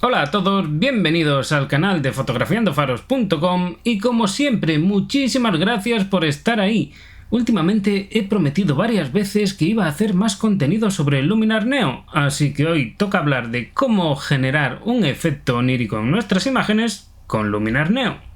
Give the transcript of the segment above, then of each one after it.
Hola a todos, bienvenidos al canal de fotografiandofaros.com y como siempre, muchísimas gracias por estar ahí. Últimamente he prometido varias veces que iba a hacer más contenido sobre el Luminar Neo, así que hoy toca hablar de cómo generar un efecto onírico en nuestras imágenes con Luminar Neo.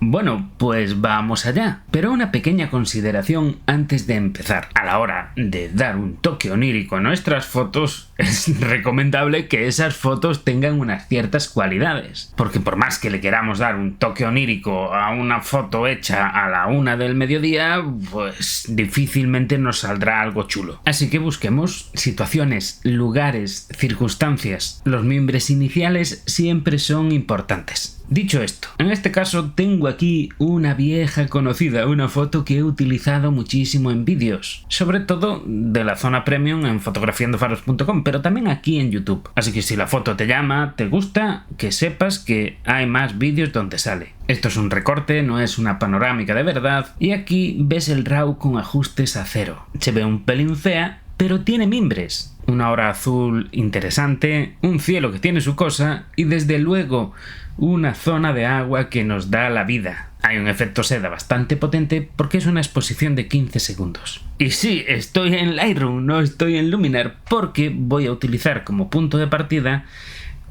Bueno, pues vamos allá. Pero una pequeña consideración antes de empezar. A la hora de dar un toque onírico a nuestras fotos, es recomendable que esas fotos tengan unas ciertas cualidades. Porque por más que le queramos dar un toque onírico a una foto hecha a la 1 del mediodía, pues difícilmente nos saldrá algo chulo. Así que busquemos situaciones, lugares, circunstancias. Los mimbres iniciales siempre son importantes. Dicho esto, en este caso tengo aquí una vieja conocida, una foto que he utilizado muchísimo en vídeos, sobre todo de la zona premium en fotografiandofaros.com, pero también aquí en YouTube. Así que si la foto te llama, te gusta, que sepas que hay más vídeos donde sale. Esto es un recorte, no es una panorámica de verdad, y aquí ves el RAW con ajustes a 0. Se ve un pelín fea, pero tiene mimbres. Una hora azul interesante, un cielo que tiene su cosa y desde luego una zona de agua que nos da la vida. Hay un efecto seda bastante potente porque es una exposición de 15 segundos. Y sí, estoy en Lightroom, no estoy en Luminar, porque voy a utilizar como punto de partida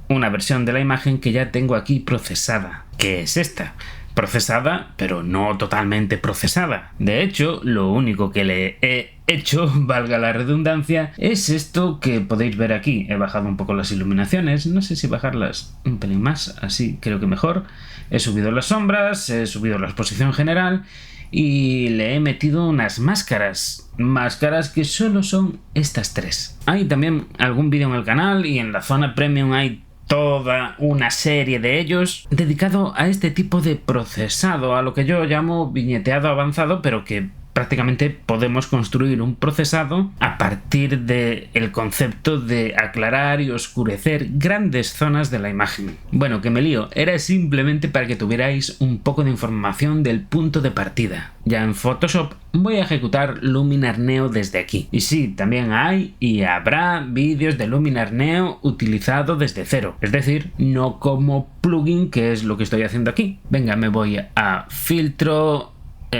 una versión de la imagen que ya tengo aquí procesada, que es esta. Procesada, pero no totalmente procesada. De hecho, lo único que le he hecho, valga la redundancia, es esto que podéis ver aquí. He bajado un poco las iluminaciones, no sé si bajarlas un pelín más, así creo que mejor. He subido las sombras, he subido la exposición general y le he metido unas máscaras. Máscaras que solo son estas 3. Hay también algún vídeo en el canal y en la zona premium hay toda una serie de ellos dedicado a este tipo de procesado, a lo que yo llamo viñeteado avanzado, pero que prácticamente podemos construir un procesado a partir del concepto de aclarar y oscurecer grandes zonas de la imagen. Bueno, que me lío, era simplemente para que tuvierais un poco de información del punto de partida. Ya en Photoshop voy a ejecutar Luminar Neo desde aquí. Y sí, también hay y habrá vídeos de Luminar Neo utilizado desde cero. Es decir, no como plugin, que es lo que estoy haciendo aquí. Venga, me voy a Filtro,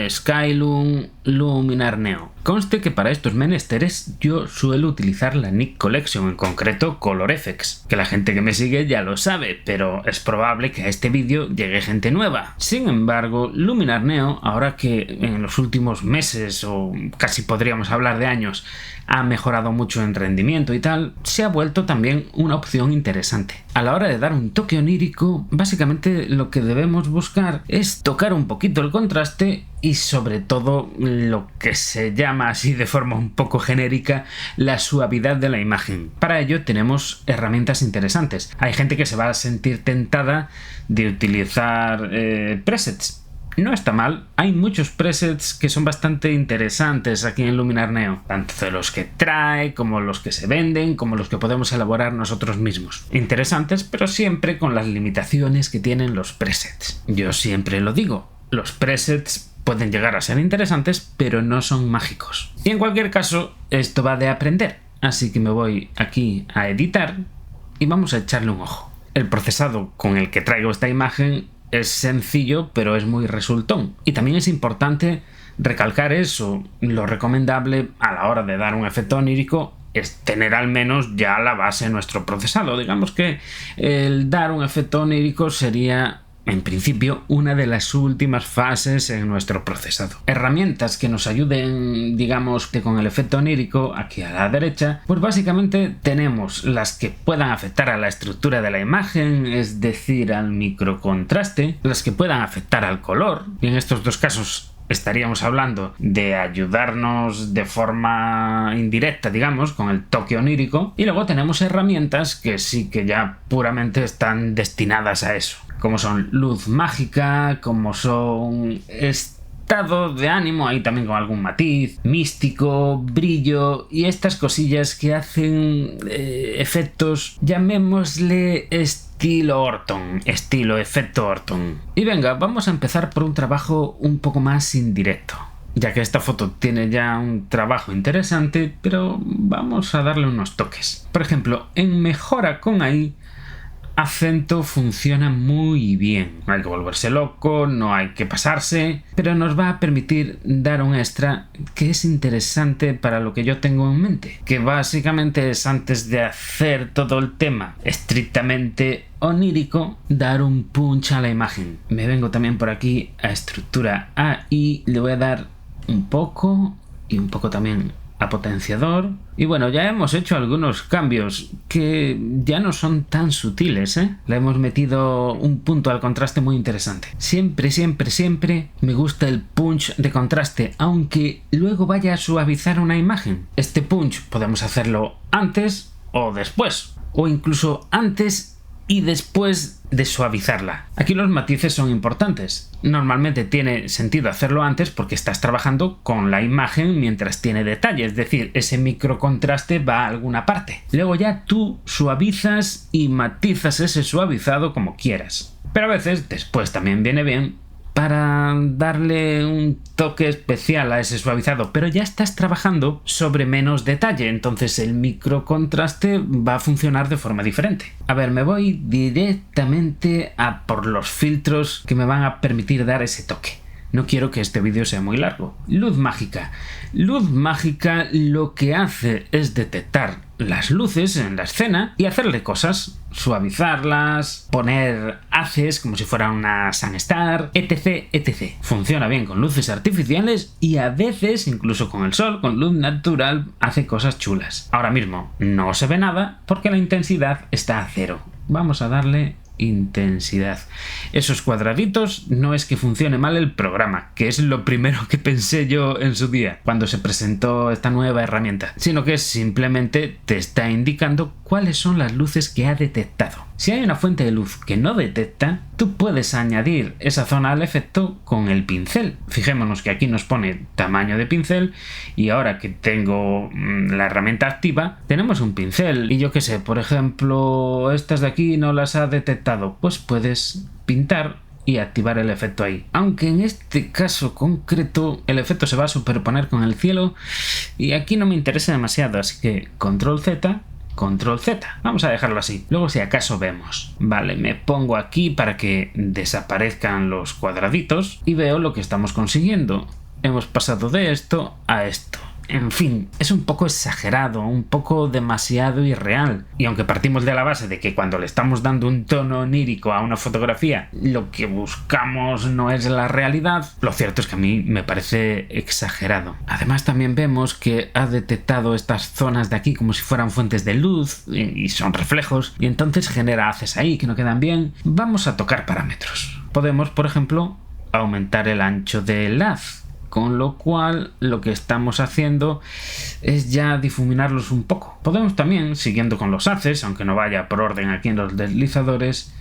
Skylum, Luminar Neo. Conste que para estos menesteres yo suelo utilizar la Nik Collection, en concreto Color Efex, que la gente que me sigue ya lo sabe, pero es probable que a este vídeo llegue gente nueva. Sin embargo, Luminar Neo, ahora que en los últimos meses, o casi podríamos hablar de años, ha mejorado mucho en rendimiento y tal, se ha vuelto también una opción interesante. A la hora de dar un toque onírico, básicamente lo que debemos buscar es tocar un poquito el contraste y sobre todo lo que se llama así de forma un poco genérica la suavidad de la imagen. Para ello tenemos herramientas interesantes. Hay gente que se va a sentir tentada de utilizar presets. No está mal, hay muchos presets que son bastante interesantes aquí en Luminar Neo, tanto de los que trae, como los que se venden, como los que podemos elaborar nosotros mismos. Interesantes, pero siempre con las limitaciones que tienen los presets. Yo siempre lo digo, los presets pueden llegar a ser interesantes, pero no son mágicos. Y en cualquier caso, esto va de aprender, así que me voy aquí a editar y vamos a echarle un ojo. El procesado con el que traigo esta imagen es sencillo, pero es muy resultón. Y también es importante recalcar eso. Lo recomendable a la hora de dar un efecto onírico es tener al menos ya la base de nuestro procesado. Digamos que el dar un efecto onírico sería, en principio, una de las últimas fases en nuestro procesado. Herramientas que nos ayuden, digamos, que con el efecto onírico, aquí a la derecha, pues básicamente tenemos las que puedan afectar a la estructura de la imagen, es decir, al microcontraste, las que puedan afectar al color, y en estos dos casos estaríamos hablando de ayudarnos de forma indirecta, digamos, con el toque onírico, y luego tenemos herramientas que sí que ya puramente están destinadas a eso, como son luz mágica, como son estado de ánimo, ahí también con algún matiz, místico, brillo y estas cosillas que hacen efectos, llamémosle estilo Orton, estilo efecto Orton. Y venga, vamos a empezar por un trabajo un poco más indirecto, ya que esta foto tiene ya un trabajo interesante, pero vamos a darle unos toques. Por ejemplo, en mejora con AI, acento funciona muy bien. No hay que volverse loco, no hay que pasarse, pero nos va a permitir dar un extra que es interesante para lo que yo tengo en mente, que básicamente es, antes de hacer todo el tema estrictamente onírico, dar un punch a la imagen. Me vengo también por aquí a estructura AI, le voy a dar un poco y un poco también a potenciador. Y bueno, ya hemos hecho algunos cambios que ya no son tan sutiles, Le hemos metido un punto al contraste muy interesante. Siempre me gusta el punch de contraste, aunque luego vaya a suavizar una imagen. Este punch podemos hacerlo antes o después, o incluso antes y después de suavizarla. Aquí los matices son importantes. Normalmente tiene sentido hacerlo antes porque estás trabajando con la imagen mientras tiene detalle, es decir, ese microcontraste va a alguna parte. Luego ya tú suavizas y matizas ese suavizado como quieras. Pero a veces después también viene bien para darle un toque especial a ese suavizado, pero ya estás trabajando sobre menos detalle, entonces el microcontraste va a funcionar de forma diferente. A ver, me voy directamente a por los filtros que me van a permitir dar ese toque. No quiero que este vídeo sea muy largo. Luz mágica. Luz mágica lo que hace es detectar las luces en la escena y hacerle cosas. Suavizarlas, poner haces como si fuera una Sunstar, etc, etc. Funciona bien con luces artificiales y a veces, incluso con el sol, con luz natural, hace cosas chulas. Ahora mismo no se ve nada porque la intensidad está a 0. Vamos a darle intensidad. Esos cuadraditos no es que funcione mal el programa, que es lo primero que pensé yo en su día cuando se presentó esta nueva herramienta, sino que simplemente te está indicando cuáles son las luces que ha detectado. Si hay una fuente de luz que no detecta, tú puedes añadir esa zona al efecto con el pincel. Fijémonos que aquí nos pone tamaño de pincel y ahora que tengo la herramienta activa, tenemos un pincel y yo qué sé, por ejemplo, estas de aquí no las ha detectado, pues puedes pintar y activar el efecto ahí. Aunque en este caso concreto el efecto se va a superponer con el cielo y aquí no me interesa demasiado, así que control Z. Control Z. Vamos a dejarlo así. Luego si acaso vemos. Vale, me pongo aquí para que desaparezcan los cuadraditos y veo lo que estamos consiguiendo. Hemos pasado de esto a esto. En fin, es un poco exagerado, un poco demasiado irreal. Y aunque partimos de la base de que cuando le estamos dando un tono onírico a una fotografía, lo que buscamos no es la realidad, lo cierto es que a mí me parece exagerado. Además también vemos que ha detectado estas zonas de aquí como si fueran fuentes de luz y son reflejos, y entonces genera haces ahí que no quedan bien. Vamos a tocar parámetros. Podemos, por ejemplo, aumentar el ancho del haz. Con lo cual lo que estamos haciendo es ya difuminarlos un poco. Podemos también, siguiendo con los haces, aunque no vaya por orden aquí en los deslizadores,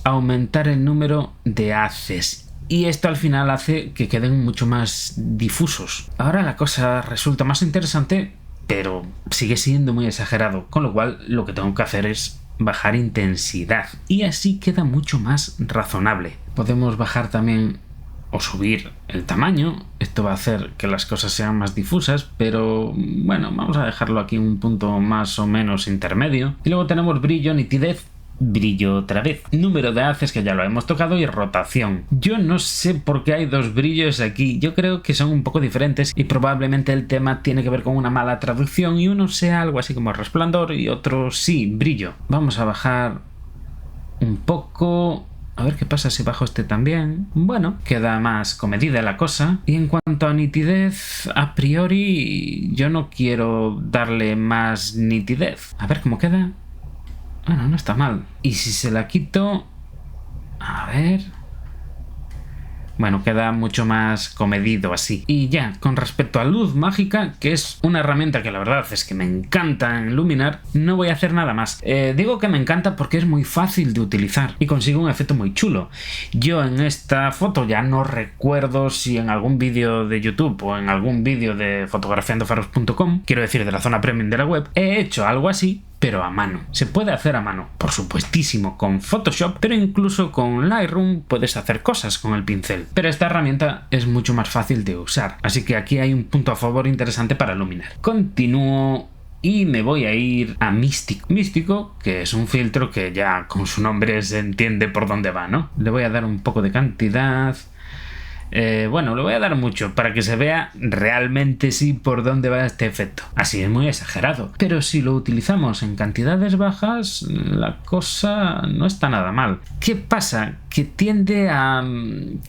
aumentar el número de haces. Y esto al final hace que queden mucho más difusos. Ahora la cosa resulta más interesante, pero sigue siendo muy exagerado. Con lo cual lo que tengo que hacer es bajar intensidad. Y así queda mucho más razonable. Podemos bajar también o subir el tamaño. Esto va a hacer que las cosas sean más difusas, pero bueno, vamos a dejarlo aquí en un punto más o menos intermedio. Y luego tenemos brillo, nitidez, brillo otra vez, número de haces que ya lo hemos tocado y rotación. Yo no sé por qué hay dos brillos aquí, yo creo que son un poco diferentes y probablemente el tema tiene que ver con una mala traducción y uno sea algo así como resplandor y otro sí, brillo. Vamos a bajar un poco. A ver qué pasa si bajo este también. Bueno, queda más comedida la cosa. Y en cuanto a nitidez, a priori yo no quiero darle más nitidez. A ver cómo queda. Bueno, no está mal. Y si se la quito. A ver. Bueno, queda mucho más comedido así. Y ya, con respecto a luz mágica, que es una herramienta que la verdad es que me encanta en Luminar, no voy a hacer nada más. Digo que me encanta porque es muy fácil de utilizar y consigue un efecto muy chulo. Yo en esta foto ya no recuerdo si en algún vídeo de YouTube o en algún vídeo de fotografiandofaros.com, quiero decir de la zona premium de la web, he hecho algo así, pero a mano. Se puede hacer a mano, por supuestísimo, con Photoshop, pero incluso con Lightroom puedes hacer cosas con el pincel. Pero esta herramienta es mucho más fácil de usar, así que aquí hay un punto a favor interesante para Luminar. Continúo y me voy a ir a Místico. Místico, que es un filtro que ya con su nombre se entiende por dónde va, ¿no? Le voy a dar un poco de cantidad. Bueno, le voy a dar mucho para que se vea realmente sí por dónde va este efecto. Así es muy exagerado, pero si lo utilizamos en cantidades bajas, la cosa no está nada mal. ¿Qué pasa? Que tiende a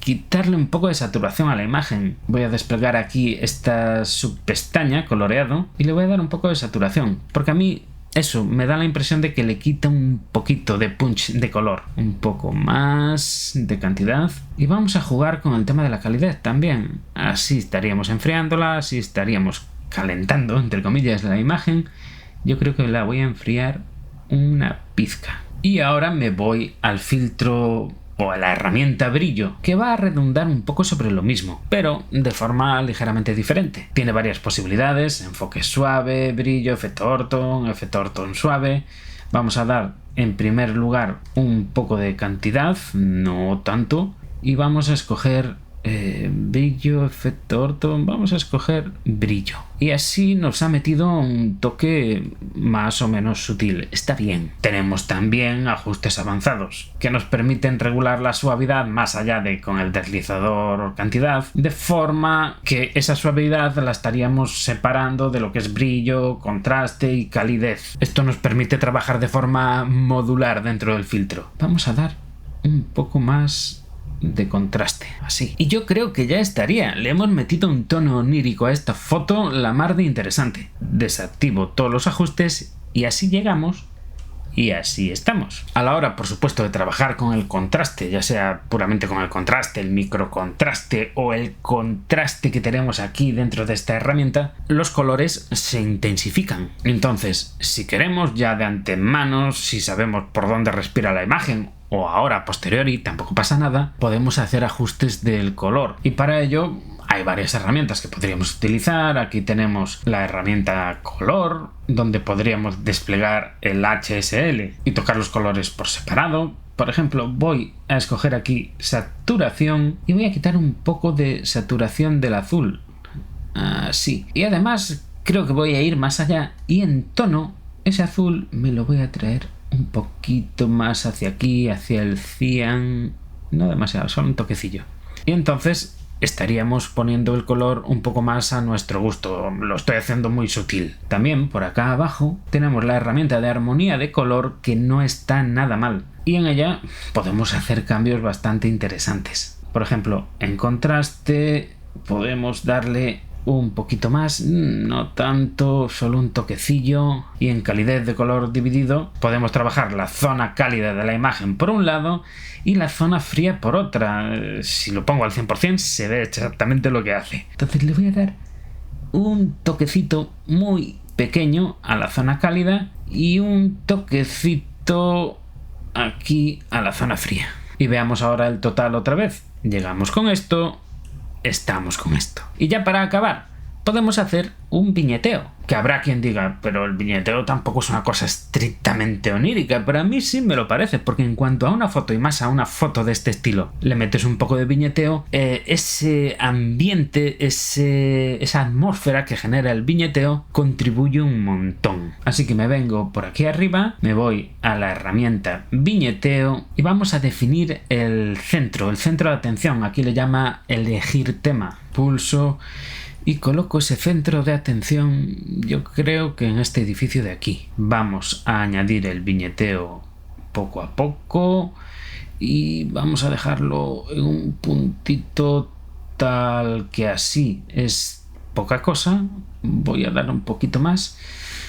quitarle un poco de saturación a la imagen. Voy a desplegar aquí esta subpestaña coloreado y le voy a dar un poco de saturación, porque a mí eso me da la impresión de que le quita un poquito de punch de color, un poco más de cantidad, y vamos a jugar con el tema de la calidad también. Así estaríamos enfriándola, así estaríamos calentando entre comillas la imagen. Yo creo que la voy a enfriar una pizca. Y ahora me voy al filtro o a la herramienta brillo, que va a redundar un poco sobre lo mismo, pero de forma ligeramente diferente. Tiene varias posibilidades: enfoque suave, brillo, efecto orton suave. Vamos a dar en primer lugar un poco de cantidad, no tanto, y vamos a escoger brillo, efecto orton, vamos a escoger brillo. Y así nos ha metido un toque más o menos sutil. Está bien. Tenemos también ajustes avanzados que nos permiten regular la suavidad más allá de con el deslizador cantidad, de forma que esa suavidad la estaríamos separando de lo que es brillo, contraste y calidez. Esto nos permite trabajar de forma modular dentro del filtro. Vamos a dar un poco más de contraste, así. Y yo creo que ya estaría. Le hemos metido un tono onírico a esta foto la mar de interesante. Desactivo todos los ajustes y así llegamos y así estamos. A la hora, por supuesto, de trabajar con el contraste, ya sea puramente con el contraste, el microcontraste o el contraste que tenemos aquí dentro de esta herramienta, los colores se intensifican. Entonces, si queremos ya de antemano, si sabemos por dónde respira la imagen, o ahora a posteriori, tampoco pasa nada, podemos hacer ajustes del color. Y para ello hay varias herramientas que podríamos utilizar. Aquí tenemos la herramienta color, donde podríamos desplegar el HSL y tocar los colores por separado. Por ejemplo, voy a escoger aquí saturación y voy a quitar un poco de saturación del azul. Así. Y además creo que voy a ir más allá y en tono ese azul me lo voy a traer un poquito más hacia aquí, hacia el cian, no demasiado, solo un toquecillo. Y entonces estaríamos poniendo el color un poco más a nuestro gusto. Lo estoy haciendo muy sutil. También por acá abajo tenemos la herramienta de armonía de color, que no está nada mal, y en ella podemos hacer cambios bastante interesantes. Por ejemplo, en contraste podemos darle un poquito más, no tanto, solo un toquecillo. Y en calidad de color dividido podemos trabajar la zona cálida de la imagen por un lado y la zona fría por otra. Si lo pongo al 100% se ve exactamente lo que hace. Entonces le voy a dar un toquecito muy pequeño a la zona cálida y un toquecito aquí a la zona fría. Y veamos ahora el total otra vez. Llegamos con esto, estamos con esto. Y ya para acabar, podemos hacer un viñeteo, que habrá quien diga, pero el viñeteo tampoco es una cosa estrictamente onírica. Pero a mí sí me lo parece, porque en cuanto a una foto, y más a una foto de este estilo, le metes un poco de viñeteo, ese ambiente, esa atmósfera que genera el viñeteo contribuye un montón. Así que me vengo por aquí arriba, me voy a la herramienta viñeteo y vamos a definir el centro de atención. Aquí le llama elegir tema. Pulso y coloco ese centro de atención, yo creo que en este edificio de aquí. Vamos a añadir el viñeteo poco a poco y vamos a dejarlo en un puntito tal que así es poca cosa. Voy a dar un poquito más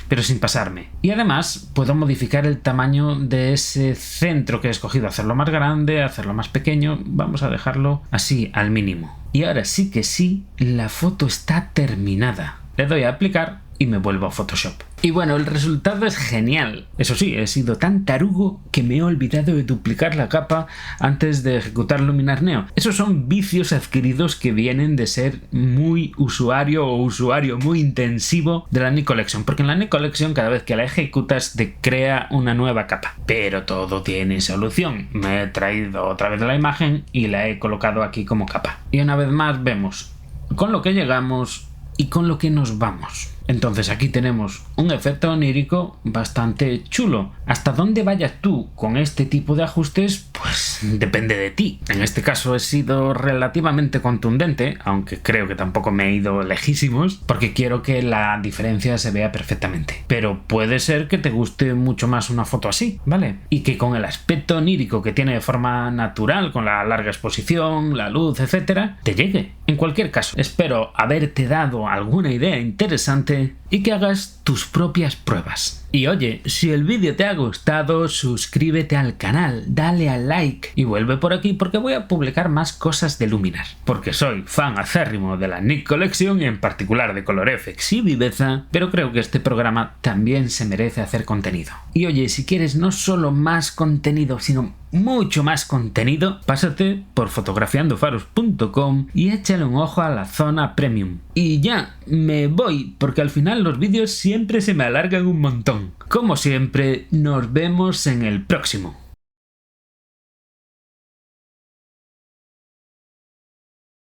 pero sin pasarme. Y además puedo modificar el tamaño de ese centro que he escogido, hacerlo más grande, hacerlo más pequeño, vamos a dejarlo así al mínimo. Y ahora sí que sí, la foto está terminada. Le doy a aplicar y me vuelvo a Photoshop. Y bueno, el resultado es genial. Eso sí, he sido tan tarugo que me he olvidado de duplicar la capa antes de ejecutar Luminar Neo. Esos son vicios adquiridos que vienen de ser muy usuario o usuario muy intensivo de la Nik Collection, porque en la Nik Collection cada vez que la ejecutas te crea una nueva capa. Pero todo tiene solución. Me he traído otra vez la imagen y la he colocado aquí como capa. Y una vez más vemos con lo que llegamos y con lo que nos vamos. Entonces aquí tenemos un efecto onírico bastante chulo. ¿Hasta dónde vayas tú con este tipo de ajustes? Pues depende de ti. En este caso he sido relativamente contundente, aunque creo que tampoco me he ido lejísimos, porque quiero que la diferencia se vea perfectamente. Pero puede ser que te guste mucho más una foto así, ¿vale? Y que con el aspecto onírico que tiene de forma natural, con la larga exposición, la luz, etcétera, te llegue. En cualquier caso, espero haberte dado alguna idea interesante y que hagas tus propias pruebas. Y oye, si el vídeo te ha gustado, suscríbete al canal, dale al like y vuelve por aquí porque voy a publicar más cosas de Luminar. Porque soy fan acérrimo de la Nik Collection y en particular de ColorFX y Viveza, pero creo que este programa también se merece hacer contenido. Y oye, si quieres no solo más contenido, sino mucho más contenido, pásate por fotografiandofaros.com y échale un ojo a la zona premium. Y ya, me voy, porque al final los vídeos siempre se me alargan un montón. Como siempre, nos vemos en el próximo.